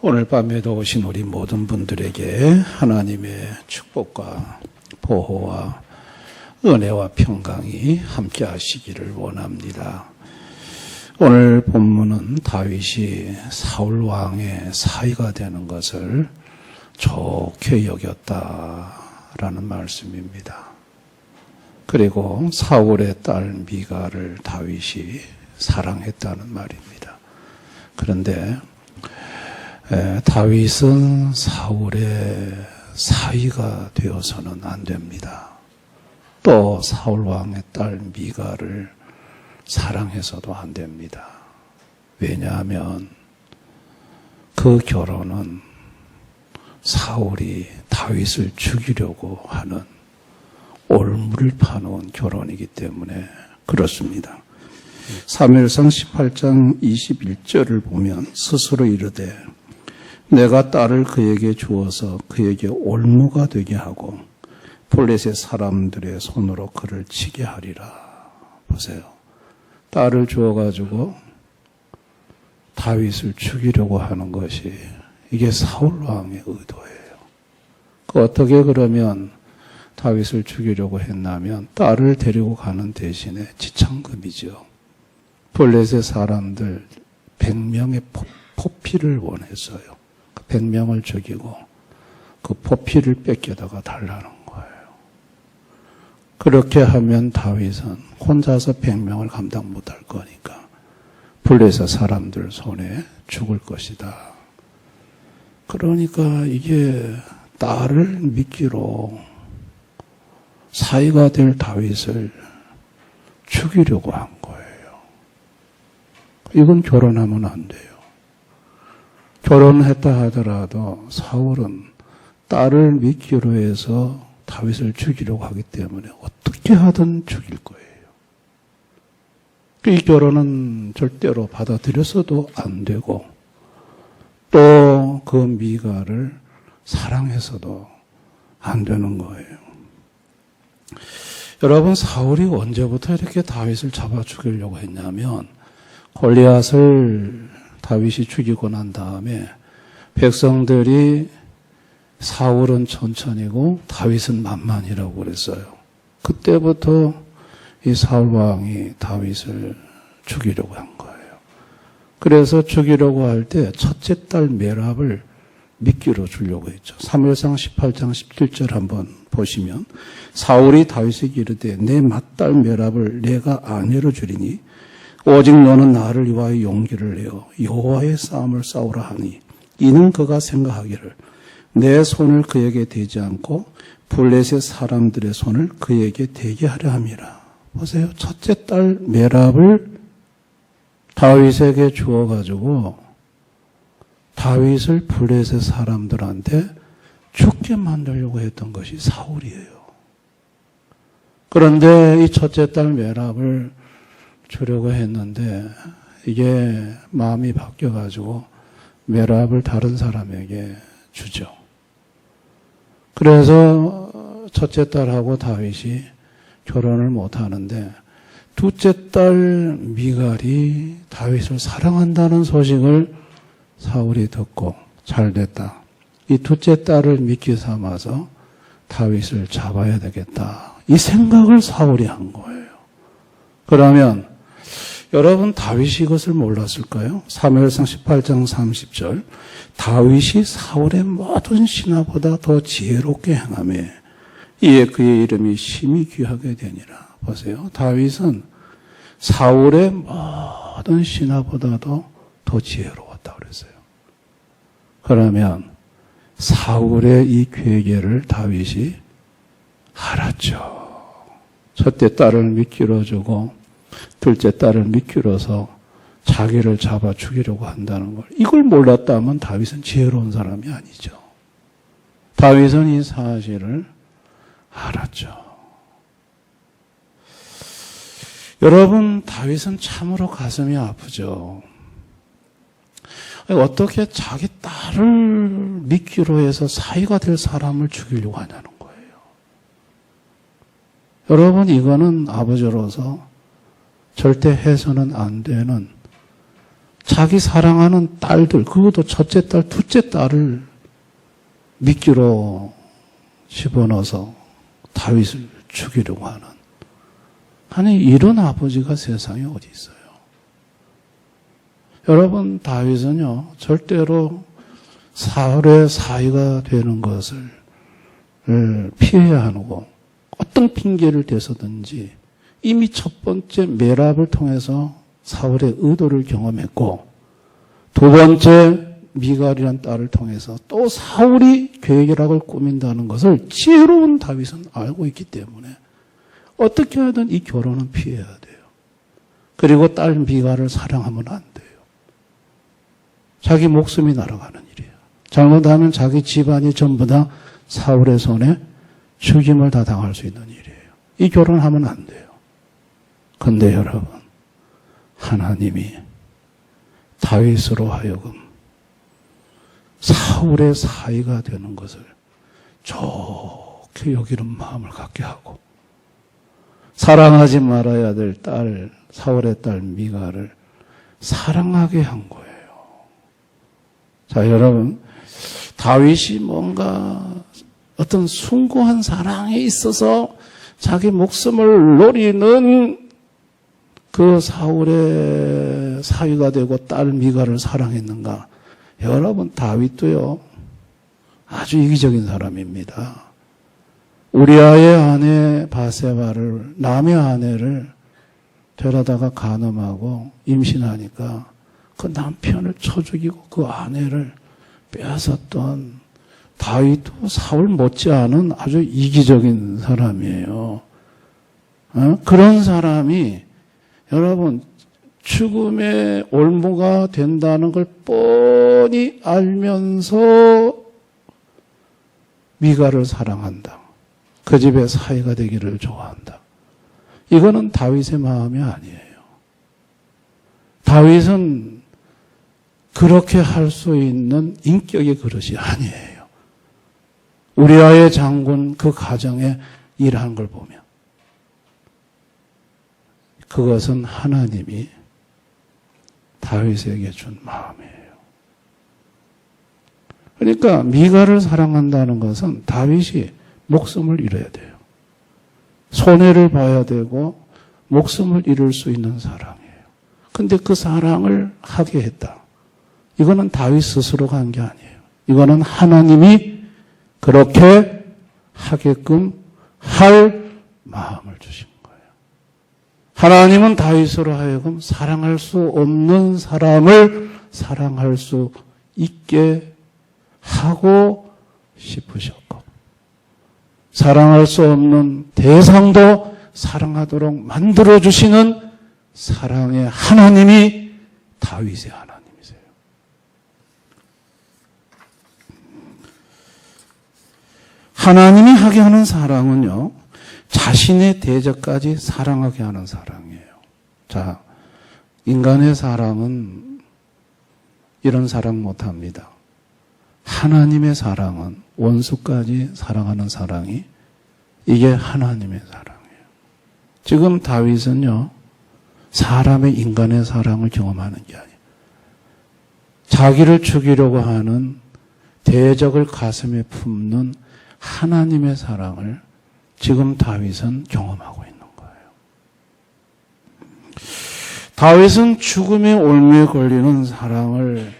오늘 밤에도 오신 우리 모든 분들에게 하나님의 축복과 보호와 은혜와 평강이 함께 하시기를 원합니다. 오늘 본문은 다윗이 사울 왕의 사위가 되는 것을 좋게 여겼다라는 말씀입니다. 그리고 사울의 딸 미갈을 다윗이 사랑했다는 말입니다. 그런데 다윗은 사울의 사위가 되어서는 안 됩니다. 또 사울 왕의 딸 미갈을 사랑해서도 안 됩니다. 왜냐하면 그 결혼은 사울이 다윗을 죽이려고 하는 올무를 파놓은 결혼이기 때문에 그렇습니다. 사무엘상 18장 21절을 보면 스스로 이르되 내가 딸을 그에게 주어서 그에게 올무가 되게 하고 블레셋 사람들의 손으로 그를 치게 하리라. 보세요. 딸을 주어가지고 다윗을 죽이려고 하는 것이 이게 사울 왕의 의도예요. 어떻게 그러면 다윗을 죽이려고 했냐면 딸을 데리고 가는 대신에 지참금이죠. 블레셋 사람들 100명의 포피를 원했어요. 100명을 죽이고 그 포피를 뺏겨다가 달라는 거예요. 그렇게 하면 다윗은 혼자서 100명을 감당 못할 거니까 블레셋 사람들 손에 죽을 것이다. 그러니까 이게 딸을 미끼로 사위가 될 다윗을 죽이려고 한 거예요. 이건 결혼하면 안 돼요. 결혼했다 하더라도 사울은 딸을 미끼로 해서 다윗을 죽이려고 하기 때문에 어떻게 하든 죽일 거예요. 이 결혼은 절대로 받아들여서도 안 되고 또 그 미갈을 사랑해서도 안 되는 거예요. 여러분, 사울이 언제부터 이렇게 다윗을 잡아 죽이려고 했냐면 골리앗을 다윗이 죽이고 난 다음에 백성들이 사울은 천천히고 다윗은 만만이라고 그랬어요. 그때부터 이 사울 왕이 다윗을 죽이려고 한 거예요. 그래서 죽이려고 할 때 첫째 딸 메랍을 미끼로 주려고 했죠. 사무엘상 18장 17절 한번 보시면 사울이 다윗에게 이르되 내 맏딸 메랍을 내가 아내로 주리니 오직 너는 나를 위하여 용기를 내어 여호와의 싸움을 싸우라 하니 이는 그가 생각하기를 내 손을 그에게 대지 않고 블레셋 사람들의 손을 그에게 대게 하려 함이라. 보세요. 첫째 딸 메랍을 다윗에게 주어가지고 다윗을 블레셋 사람들한테 죽게 만들려고 했던 것이 사울이에요. 그런데 이 첫째 딸 메랍을 주려고 했는데 이게 마음이 바뀌어가지고 메랍을 다른 사람에게 주죠. 그래서 첫째 딸하고 다윗이 결혼을 못하는데 둘째 딸 미갈이 다윗을 사랑한다는 소식을 사울이 듣고 잘됐다. 이 둘째 딸을 미끼 삼아서 다윗을 잡아야 되겠다. 이 생각을 사울이 한 거예요. 그러면 여러분 다윗이 이것을 몰랐을까요? 사무엘상 18장 30절 다윗이 사울의 모든 신하보다 더 지혜롭게 행하매 이에 그의 이름이 심히 귀하게 되니라. 보세요. 다윗은 사울의 모든 신하보다도 더 지혜로웠다 그랬어요. 그러면 사울의 이 괴계를 다윗이 알았죠. 첫째 딸을 미끼로 주고 둘째 딸을 미끼로서 자기를 잡아 죽이려고 한다는 걸 이걸 몰랐다면 다윗은 지혜로운 사람이 아니죠. 다윗은 이 사실을 알았죠. 여러분, 다윗은 참으로 가슴이 아프죠. 어떻게 자기 딸을 미끼로 해서 사위가 될 사람을 죽이려고 하냐는 거예요. 여러분, 이거는 아버지로서 절대 해서는 안 되는, 자기 사랑하는 딸들, 그것도 첫째 딸, 둘째 딸을 미끼로 집어넣어서 다윗을 죽이려고 하는, 아니 이런 아버지가 세상에 어디 있어요? 여러분, 다윗은요 절대로 사울의 사위가 되는 것을 피해야 하고, 어떤 핑계를 대서든지 이미 첫 번째 메랍을 통해서 사울의 의도를 경험했고, 두 번째 미갈이라는 딸을 통해서 또 사울이 계획이라고 꾸민다는 것을 지혜로운 다윗은 알고 있기 때문에 어떻게 하든 이 결혼은 피해야 돼요. 그리고 딸 미갈을 사랑하면 안 돼요. 자기 목숨이 날아가는 일이에요. 잘못하면 자기 집안이 전부 다 사울의 손에 죽임을 다 당할 수 있는 일이에요. 이 결혼하면 안 돼요. 근데 여러분, 하나님이 다윗으로 하여금 사울의 사위가 되는 것을 좋게 여기는 마음을 갖게 하고, 사랑하지 말아야 될 딸, 사울의 딸 미갈을 사랑하게 한 거예요. 자, 여러분, 다윗이 뭔가 어떤 숭고한 사랑에 있어서 자기 목숨을 노리는 그 사울의 사위가 되고 딸 미갈을 사랑했는가? 여러분, 다윗도요 아주 이기적인 사람입니다. 우리아의 아내 바세바를, 남의 아내를 데려다가 간음하고 임신하니까 그 남편을 쳐 죽이고 그 아내를 빼앗았던 다윗도 사울 못지않은 아주 이기적인 사람이에요. 그런 사람이 여러분 죽음의 올무가 된다는 걸 뻔히 알면서 미갈을 사랑한다. 그 집의 사위가 되기를 좋아한다. 이거는 다윗의 마음이 아니에요. 다윗은 그렇게 할 수 있는 인격의 그릇이 아니에요. 우리아의 장군 그 가정에 일하는 걸 보면 그것은 하나님이 다윗에게 준 마음이에요. 그러니까 미갈을 사랑한다는 것은 다윗이 목숨을 잃어야 돼요. 손해를 봐야 되고 목숨을 잃을 수 있는 사랑이에요. 근데 그 사랑을 하게 했다. 이거는 다윗 스스로가 한 게 아니에요. 이거는 하나님이 그렇게 하게끔 할 마음을 주신 거예요. 하나님은 다윗으로 하여금 사랑할 수 없는 사람을 사랑할 수 있게 하고 싶으셨고, 사랑할 수 없는 대상도 사랑하도록 만들어주시는 사랑의 하나님이 다윗의 하나님이세요. 하나님이 하게 하는 사랑은요, 자신의 대적까지 사랑하게 하는 사랑이에요. 자, 인간의 사랑은 이런 사랑 못합니다. 하나님의 사랑은 원수까지 사랑하는 사랑이, 이게 하나님의 사랑이에요. 지금 다윗은요, 사람의 인간의 사랑을 경험하는 게 아니에요. 자기를 죽이려고 하는 대적을 가슴에 품는 하나님의 사랑을 지금 다윗은 경험하고 있는 거예요. 다윗은 죽음의 올무에 걸리는 사랑을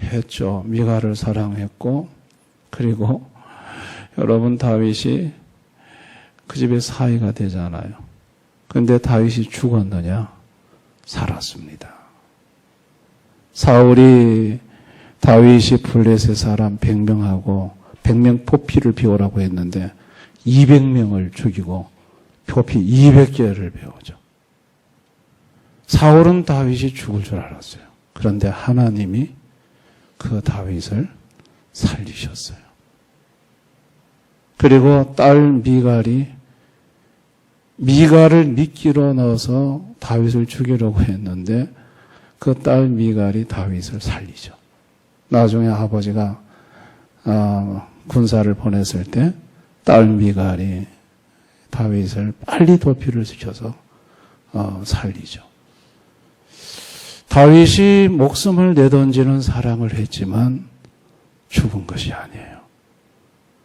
했죠. 미갈을 사랑했고, 그리고 여러분, 다윗이 그 집의 사위가 되잖아요. 그런데 다윗이 죽었느냐? 살았습니다. 사울이 다윗이 블레셋 사람 100명하고 100명 포피를 비우라고 했는데 200명을 죽이고 포피 200개를 배우죠. 사울은 다윗이 죽을 줄 알았어요. 그런데 하나님이 그 다윗을 살리셨어요. 그리고 딸 미갈을 미끼로 넣어서 다윗을 죽이려고 했는데 그 딸 미갈이 다윗을 살리죠. 나중에 아버지가 군사를 보냈을 때 딸 미갈이 다윗을 빨리 도피를 시켜서 살리죠. 다윗이 목숨을 내던지는 사랑을 했지만 죽은 것이 아니에요.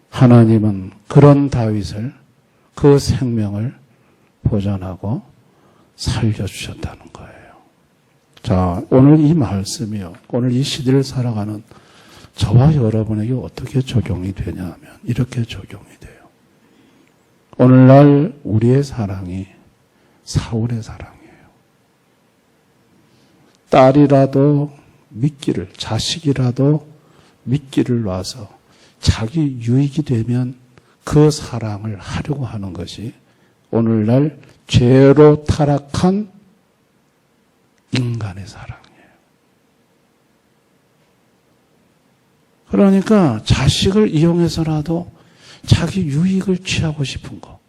하나님은 그런 다윗을, 그 생명을 보존하고 살려주셨다는 거예요. 자, 오늘 이 말씀이요, 오늘 이 시대를 살아가는 저와 여러분에게 어떻게 적용이 되냐 하면 이렇게 적용이 돼요. 오늘날 우리의 사랑이 사울의 사랑이에요. 딸이라도 믿기를, 자식이라도 믿기를 놔서 자기 유익이 되면 그 사랑을 하려고 하는 것이 오늘날 죄로 타락한 인간의 사랑이에요. 그러니까 자식을 이용해서라도 자기 유익을 취하고 싶은 거.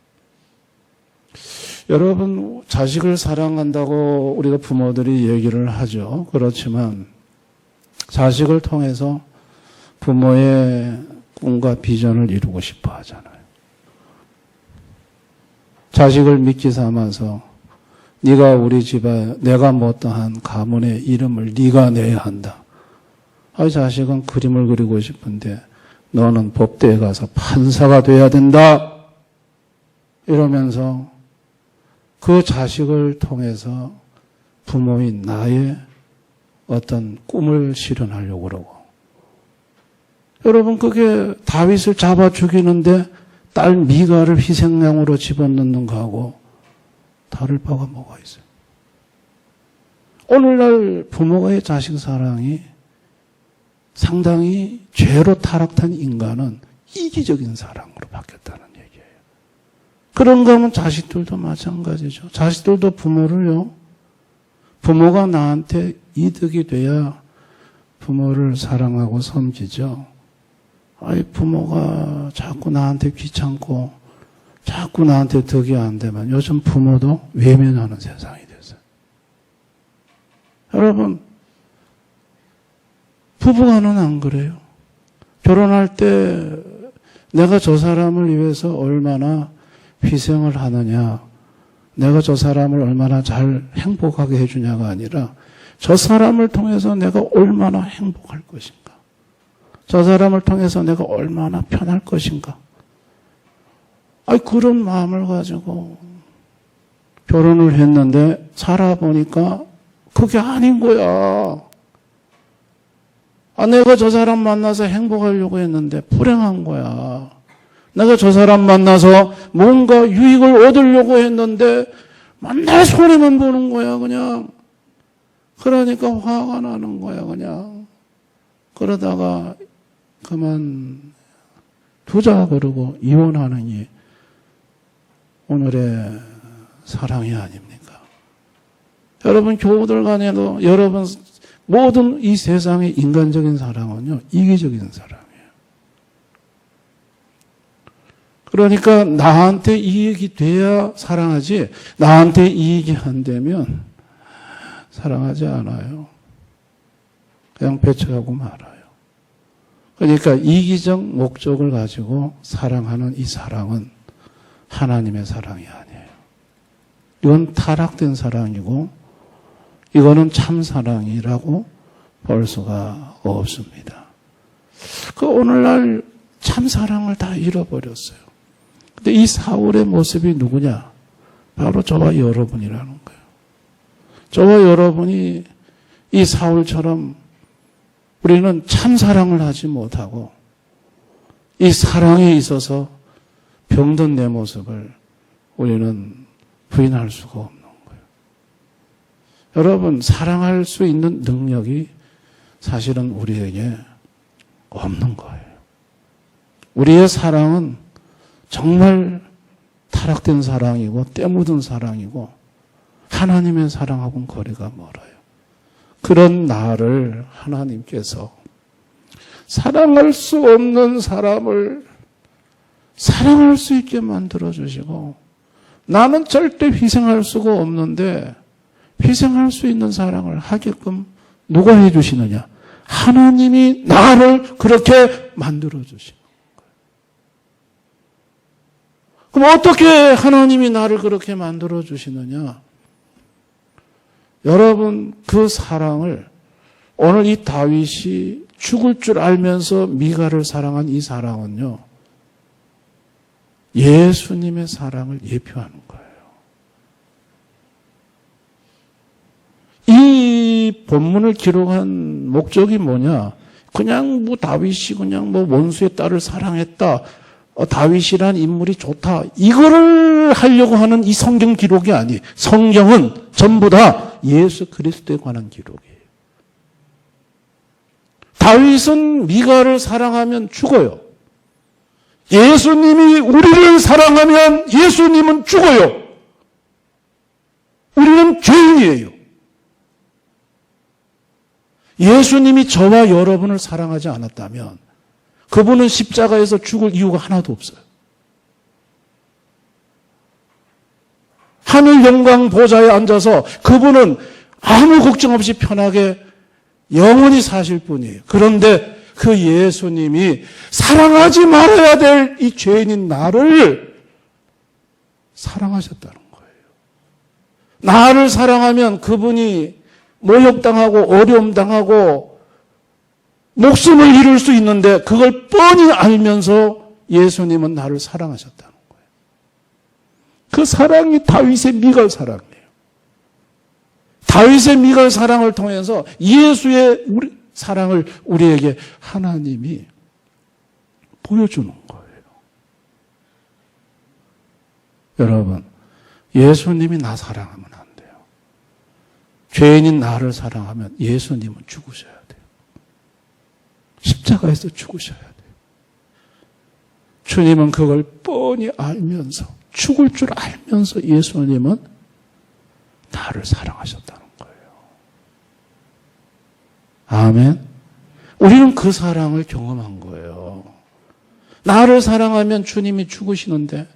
여러분, 자식을 사랑한다고 우리가 부모들이 얘기를 하죠. 그렇지만 자식을 통해서 부모의 꿈과 비전을 이루고 싶어 하잖아요. 자식을 미끼 삼아서 네가 우리 집에, 내가 못다한 가문의 이름을 네가 내야 한다. 자식은 그림을 그리고 싶은데 너는 법대에 가서 판사가 돼야 된다. 이러면서 그 자식을 통해서 부모인 나의 어떤 꿈을 실현하려고 그러고, 여러분, 그게 다윗을 잡아 죽이는데 딸 미가를 희생양으로 집어넣는 거하고 다를 바가 뭐가 있어요? 오늘날 부모의 자식 사랑이 상당히 죄로 타락한 인간은 이기적인 사랑으로 바뀌었다는 얘기예요. 그런가 하면 자식들도 마찬가지죠. 자식들도 부모를요, 부모가 나한테 이득이 돼야 부모를 사랑하고 섬기죠. 부모가 자꾸 나한테 귀찮고 자꾸 나한테 덕이 안 되면 요즘 부모도 외면하는 세상이 됐어요. 여러분, 부부간은 안 그래요. 결혼할 때 내가 저 사람을 위해서 얼마나 희생을 하느냐, 내가 저 사람을 얼마나 잘 행복하게 해주냐가 아니라 저 사람을 통해서 내가 얼마나 행복할 것인가, 저 사람을 통해서 내가 얼마나 편할 것인가. 그런 마음을 가지고 결혼을 했는데 살아보니까 그게 아닌 거야. 내가 저 사람 만나서 행복하려고 했는데 불행한 거야. 내가 저 사람 만나서 뭔가 유익을 얻으려고 했는데 맨날 손해만 보는 거야, 그냥. 그러니까 화가 나는 거야, 그냥. 그러다가 그만 두자 그러고 이혼하느니 오늘의 사랑이 아닙니까? 여러분, 교우들 간에도 여러분 모든 이 세상의 인간적인 사랑은요, 이기적인 사랑이에요. 그러니까 나한테 이익이 돼야 사랑하지, 나한테 이익이 안 되면 사랑하지 않아요. 그냥 배척하고 말아요. 그러니까 이기적 목적을 가지고 사랑하는 이 사랑은 하나님의 사랑이 아니에요. 이건 타락된 사랑이고 이거는 참 사랑이라고 볼 수가 없습니다. 오늘날 참 사랑을 다 잃어버렸어요. 근데 이 사울의 모습이 누구냐? 바로 저와 여러분이라는 거예요. 저와 여러분이 이 사울처럼 우리는 참 사랑을 하지 못하고 이 사랑에 있어서 병든 내 모습을 우리는 부인할 수가 없는 거예요. 여러분, 사랑할 수 있는 능력이 사실은 우리에게 없는 거예요. 우리의 사랑은 정말 타락된 사랑이고 때 묻은 사랑이고 하나님의 사랑하고는 거리가 멀어요. 그런 나를 하나님께서 사랑할 수 없는 사람을 사랑할 수 있게 만들어주시고, 나는 절대 희생할 수가 없는데 희생할 수 있는 사랑을 하게끔 누가 해주시느냐? 하나님이 나를 그렇게 만들어주시는 거예요. 그럼 어떻게 하나님이 나를 그렇게 만들어 주시느냐? 여러분, 그 사랑을 오늘 이 다윗이 죽을 줄 알면서 미갈을 사랑한 이 사랑은요, 예수님의 사랑을 예표하는 거예요. 이 본문을 기록한 목적이 뭐냐? 그냥 다윗이 그냥 원수의 딸을 사랑했다. 다윗이란 인물이 좋다. 이거를 하려고 하는 이 성경 기록이 아니에요. 성경은 전부 다 예수 그리스도에 관한 기록이에요. 다윗은 미갈을 사랑하면 죽어요. 예수님이 우리를 사랑하면 예수님은 죽어요. 우리는 죄인이에요. 예수님이 저와 여러분을 사랑하지 않았다면 그분은 십자가에서 죽을 이유가 하나도 없어요. 하늘 영광 보좌에 앉아서 그분은 아무 걱정 없이 편하게 영원히 사실 뿐이에요. 그런데 그 예수님이 사랑하지 말아야 될 이 죄인인 나를 사랑하셨다는 거예요. 나를 사랑하면 그분이 모욕당하고 어려움당하고 목숨을 잃을 수 있는데 그걸 뻔히 알면서 예수님은 나를 사랑하셨다는 거예요. 그 사랑이 다윗의 미갈 사랑이에요. 다윗의 미갈 사랑을 통해서 예수의 사랑을 우리에게 하나님이 보여주는 거예요. 여러분, 예수님이 나 사랑하면 안 돼요. 죄인인 나를 사랑하면 예수님은 죽으셔야 돼요. 십자가에서 죽으셔야 돼요. 주님은 그걸 뻔히 알면서, 죽을 줄 알면서 예수님은 나를 사랑하셨다는 거예요. 아멘. 우리는 그 사랑을 경험한 거예요. 나를 사랑하면 주님이 죽으시는데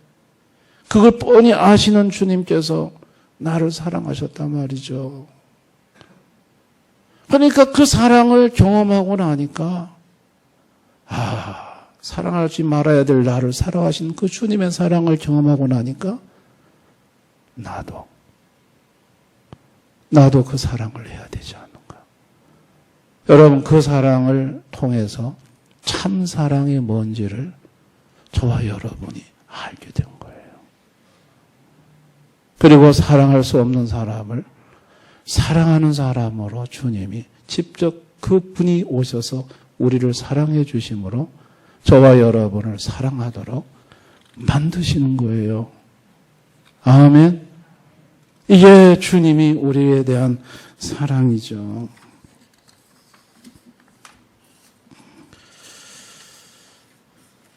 그걸 뻔히 아시는 주님께서 나를 사랑하셨단 말이죠. 그러니까 그 사랑을 경험하고 나니까 사랑하지 말아야 될 나를 사랑하신 그 주님의 사랑을 경험하고 나니까 나도 그 사랑을 해야 되지 않는가. 여러분, 그 사랑을 통해서 참 사랑이 뭔지를 저와 여러분이 알게 된 거예요. 그리고 사랑할 수 없는 사람을 사랑하는 사람으로 주님이 직접 그분이 오셔서 우리를 사랑해 주심으로 저와 여러분을 사랑하도록 만드시는 거예요. 아멘. 이게 주님이 우리에 대한 사랑이죠.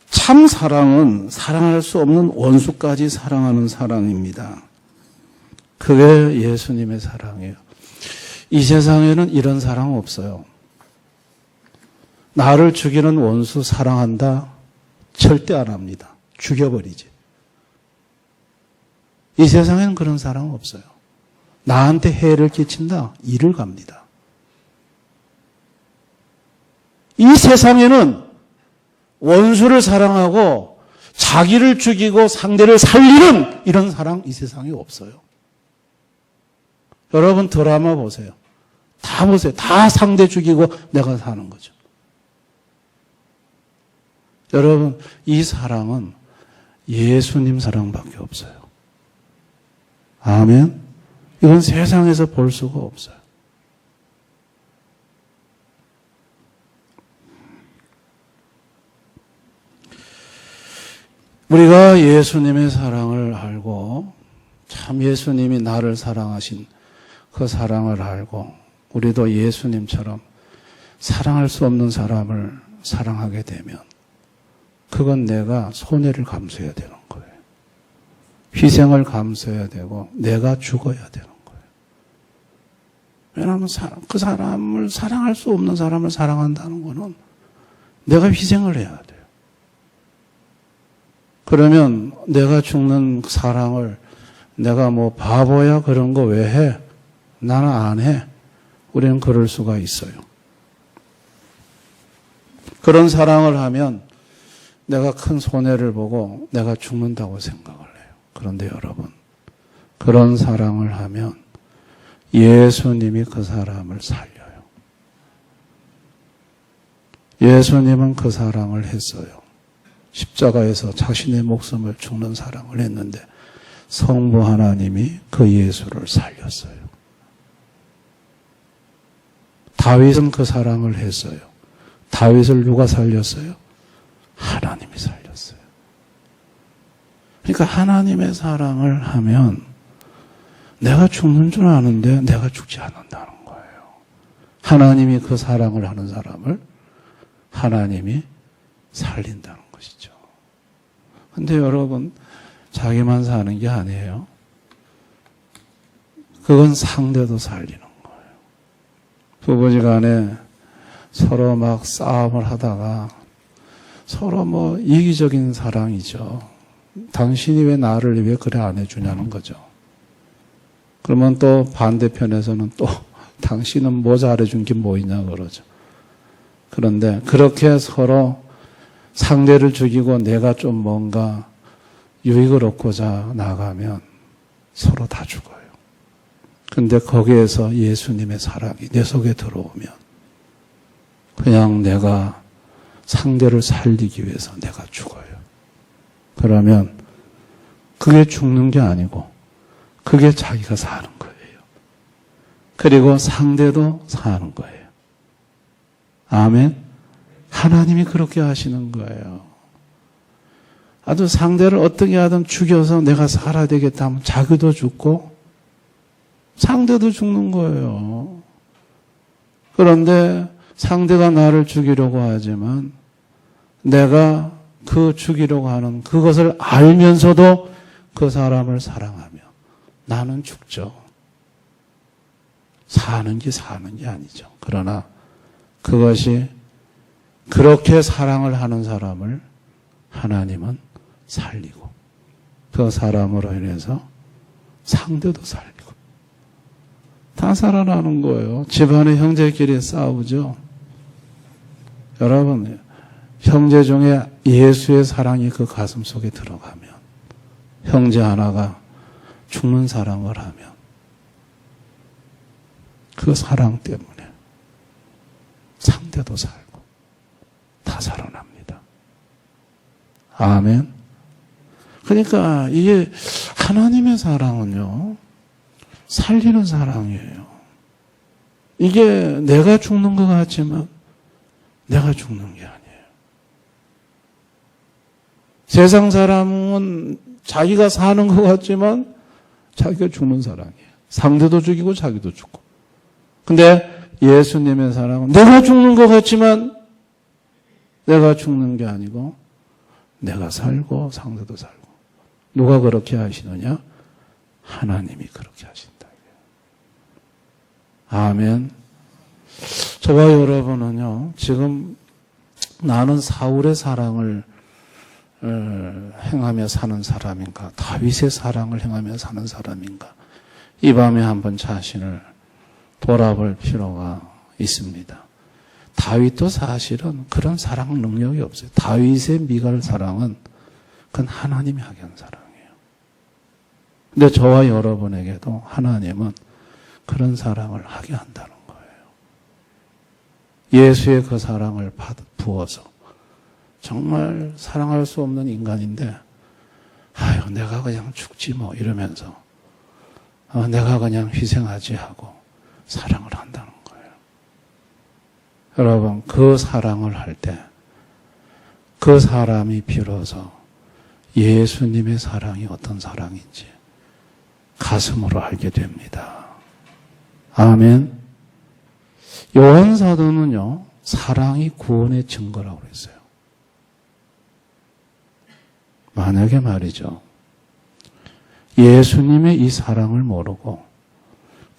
참 사랑은 사랑할 수 없는 원수까지 사랑하는 사랑입니다. 그게 예수님의 사랑이에요. 이 세상에는 이런 사랑 없어요. 나를 죽이는 원수 사랑한다? 절대 안 합니다. 죽여버리지. 이 세상에는 그런 사랑 없어요. 나한테 해를 끼친다? 이를 갑니다. 이 세상에는 원수를 사랑하고 자기를 죽이고 상대를 살리는 이런 사랑 이 세상에 없어요. 여러분 드라마 보세요. 다 보세요. 다 상대 죽이고 내가 사는 거죠. 여러분, 이 사랑은 예수님 사랑밖에 없어요. 아멘. 이건 세상에서 볼 수가 없어요. 우리가 예수님의 사랑을 알고 참 예수님이 나를 사랑하신 그 사랑을 알고 우리도 예수님처럼 사랑할 수 없는 사람을 사랑하게 되면 그건 내가 손해를 감수해야 되는 거예요. 희생을 감수해야 되고 내가 죽어야 되는 거예요. 왜냐하면 그 사람을 사랑할 수 없는 사람을 사랑한다는 거는 내가 희생을 해야 돼요. 그러면 내가 죽는 사랑을 내가 바보야 그런 거 왜 해? 나는 안 해. 우리는 그럴 수가 있어요. 그런 사랑을 하면 내가 큰 손해를 보고 내가 죽는다고 생각을 해요. 그런데 여러분, 그런 사랑을 하면 예수님이 그 사람을 살려요. 예수님은 그 사랑을 했어요. 십자가에서 자신의 목숨을 죽는 사랑을 했는데 성부 하나님이 그 예수를 살렸어요. 다윗은 그 사랑을 했어요. 다윗을 누가 살렸어요? 하나님이 살렸어요. 그러니까 하나님의 사랑을 하면 내가 죽는 줄 아는데 내가 죽지 않는다는 거예요. 하나님이 그 사랑을 하는 사람을 하나님이 살린다는 것이죠. 근데 여러분, 자기만 사는 게 아니에요. 그건 상대도 살리는 거예요. 부부지간에 서로 막 싸움을 하다가 서로 뭐 이기적인 사랑이죠. 당신이 왜 나를 왜 그래 안 해주냐는 거죠. 그러면 또 반대편에서는 또 당신은 뭐 잘해준 게 뭐 있냐 그러죠. 그런데 그렇게 서로 상대를 죽이고 내가 좀 뭔가 유익을 얻고자 나가면 서로 다 죽어요. 근데 거기에서 예수님의 사랑이 내 속에 들어오면 그냥 내가 상대를 살리기 위해서 내가 죽어요. 그러면 그게 죽는 게 아니고 그게 자기가 사는 거예요. 그리고 상대도 사는 거예요. 아멘. 하나님이 그렇게 하시는 거예요. 아주 상대를 어떻게 하든 죽여서 내가 살아야 되겠다 하면 자기도 죽고 상대도 죽는 거예요. 그런데 상대가 나를 죽이려고 하지만 내가 그 죽이려고 하는 그것을 알면서도 그 사람을 사랑하며 나는 죽죠. 사는 게 아니죠. 그러나 그것이 그렇게 사랑을 하는 사람을 하나님은 살리고 그 사람으로 인해서 상대도 살리고 다 살아나는 거예요. 집안의 형제끼리 싸우죠. 여러분, 형제 중에 예수의 사랑이 그 가슴 속에 들어가면 형제 하나가 죽는 사랑을 하면 그 사랑 때문에 상대도 살고 다 살아납니다. 아멘. 그러니까 이게 하나님의 사랑은요, 살리는 사랑이에요. 이게 내가 죽는 것 같지만 내가 죽는 게 아니에요. 세상 사람은 자기가 사는 것 같지만 자기가 죽는 사랑이에요. 상대도 죽이고 자기도 죽고. 근데 예수님의 사랑은 내가 죽는 것 같지만 내가 죽는 게 아니고 내가 살고 상대도 살고. 누가 그렇게 하시느냐? 하나님이 그렇게 하신다. 아멘. 저와 여러분은요, 지금 나는 사울의 사랑을 행하며 사는 사람인가, 다윗의 사랑을 행하며 사는 사람인가, 이 밤에 한번 자신을 돌아볼 필요가 있습니다. 다윗도 사실은 그런 사랑 능력이 없어요. 다윗의 미갈 사랑은 그건 하나님이 하게 한 사랑이에요. 근데 저와 여러분에게도 하나님은 그런 사랑을 하게 한다는 거예요. 예수의 그 사랑을 부어서 정말 사랑할 수 없는 인간인데 아유 내가 그냥 죽지 뭐 이러면서 내가 그냥 희생하지 하고 사랑을 한다는 거예요. 여러분 그 사랑을 할 때 그 사람이 비로소 예수님의 사랑이 어떤 사랑인지 가슴으로 알게 됩니다. 아멘. 요한 사도는요, 사랑이 구원의 증거라고 그랬어요. 만약에 말이죠, 예수님의 이 사랑을 모르고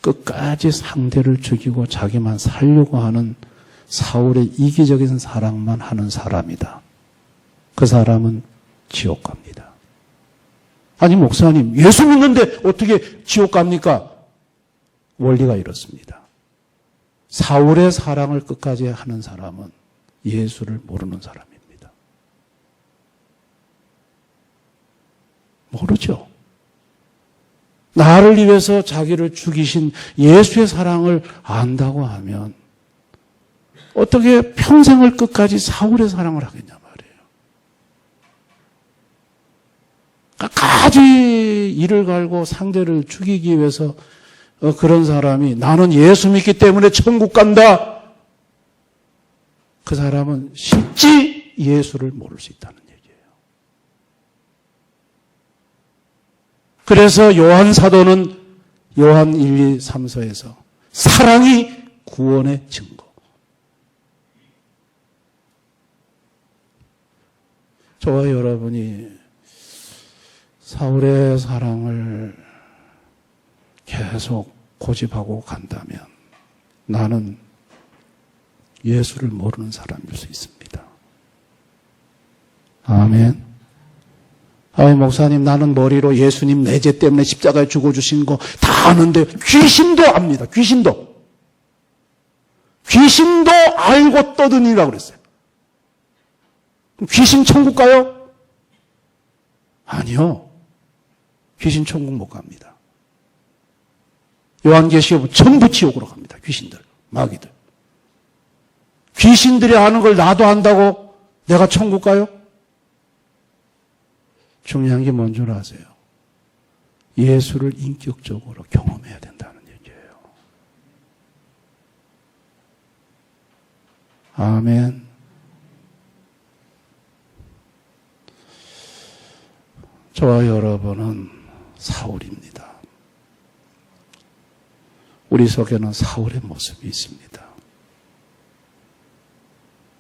끝까지 상대를 죽이고 자기만 살려고 하는 사울의 이기적인 사랑만 하는 사람이다. 그 사람은 지옥 갑니다. 아니 목사님, 예수 믿는데 어떻게 지옥 갑니까? 원리가 이렇습니다. 사울의 사랑을 끝까지 하는 사람은 예수를 모르는 사람입니다. 모르죠. 나를 위해서 자기를 죽이신 예수의 사랑을 안다고 하면 어떻게 평생을 끝까지 사울의 사랑을 하겠냐 말이에요. 끝까지 이를 갈고 상대를 죽이기 위해서 그런 사람이 나는 예수 믿기 때문에 천국 간다. 그 사람은 실제 예수를 모를 수 있다는 얘기예요. 그래서 요한 사도는 요한 1, 2, 3서에서 사랑이 구원의 증거. 저와 여러분이 사울의 사랑을 계속 고집하고 간다면 나는 예수를 모르는 사람일 수 있습니다. 아멘. 아이 목사님, 나는 머리로 예수님 내 죄 때문에 십자가에 죽어주신 거 다 아는데 귀신도 압니다. 귀신도 알고 떠드니라고 그랬어요. 귀신 천국 가요? 아니요. 귀신 천국 못 갑니다. 요한계시록 전부 지옥으로 갑니다. 귀신들, 마귀들. 귀신들이 아는 걸 나도 안다고 내가 천국 가요? 중요한 게 뭔 줄 아세요? 예수를 인격적으로 경험해야 된다는 얘기예요. 아멘. 저와 여러분은 사울입니다. 우리 속에는 사울의 모습이 있습니다.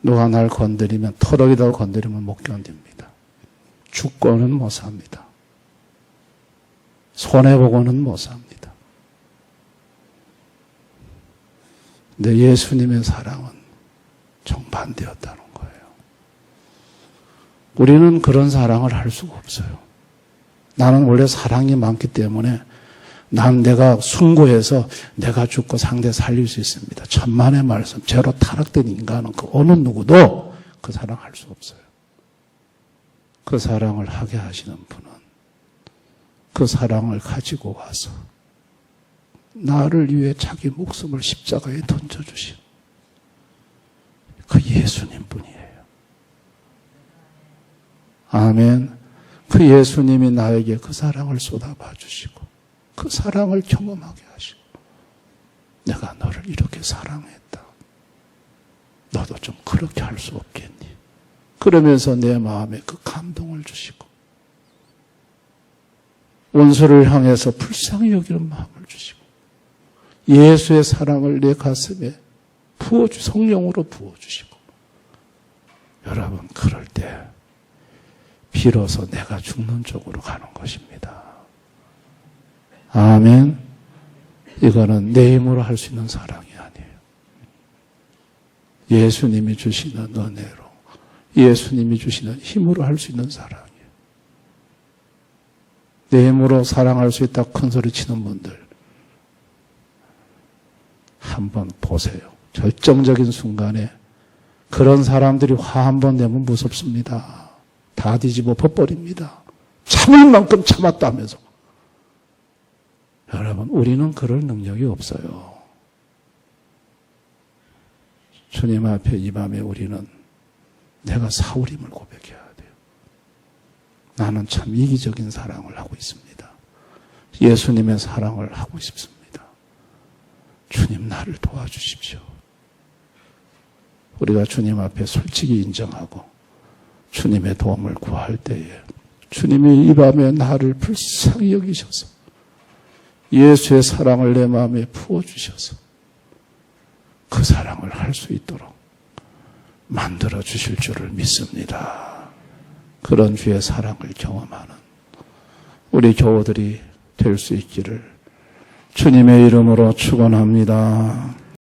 누가 날 건드리면, 터덕이라고 건드리면 못 견딥니다. 죽고는 못 삽니다. 손해보고는 못 삽니다. 근데 예수님의 사랑은 정반대였다는 거예요. 우리는 그런 사랑을 할 수가 없어요. 나는 원래 사랑이 많기 때문에 내가 숭고해서 내가 죽고 상대 살릴 수 있습니다. 천만의 말씀, 죄로 타락된 인간은 그 어느 누구도 그 사랑 할 수 없어요. 그 사랑을 하게 하시는 분은 그 사랑을 가지고 와서 나를 위해 자기 목숨을 십자가에 던져주신 그 예수님 뿐이에요. 아멘. 그 예수님이 나에게 그 사랑을 쏟아봐 주시고 그 사랑을 경험하게 하시고 내가 너를 이렇게 사랑했다. 너도 좀 그렇게 할 수 없겠니? 그러면서 내 마음에 그 감동을 주시고 원수를 향해서 불쌍히 여기는 마음을 주시고 예수의 사랑을 내 가슴에 성령으로 부어주시고 여러분 그럴 때 비로소 내가 죽는 쪽으로 가는 것입니다. 아멘. 이거는 내 힘으로 할 수 있는 사랑이 아니에요. 예수님이 주시는 은혜로 예수님이 주시는 힘으로 할 수 있는 사랑이에요. 내 힘으로 사랑할 수 있다고 큰 소리 치는 분들 한번 보세요. 결정적인 순간에 그런 사람들이 화 한번 내면 무섭습니다. 다 뒤집어 버립니다. 참을 만큼 참았다면서. 여러분, 우리는 그럴 능력이 없어요. 주님 앞에 이 밤에 우리는 내가 사울임을 고백해야 돼요. 나는 참 이기적인 사랑을 하고 있습니다. 예수님의 사랑을 하고 싶습니다. 주님 나를 도와주십시오. 우리가 주님 앞에 솔직히 인정하고 주님의 도움을 구할 때에 주님이 이 밤에 나를 불쌍히 여기셔서 예수의 사랑을 내 마음에 부어주셔서 그 사랑을 할 수 있도록 만들어 주실 줄을 믿습니다. 그런 주의 사랑을 경험하는 우리 교우들이 될 수 있기를 주님의 이름으로 축원합니다.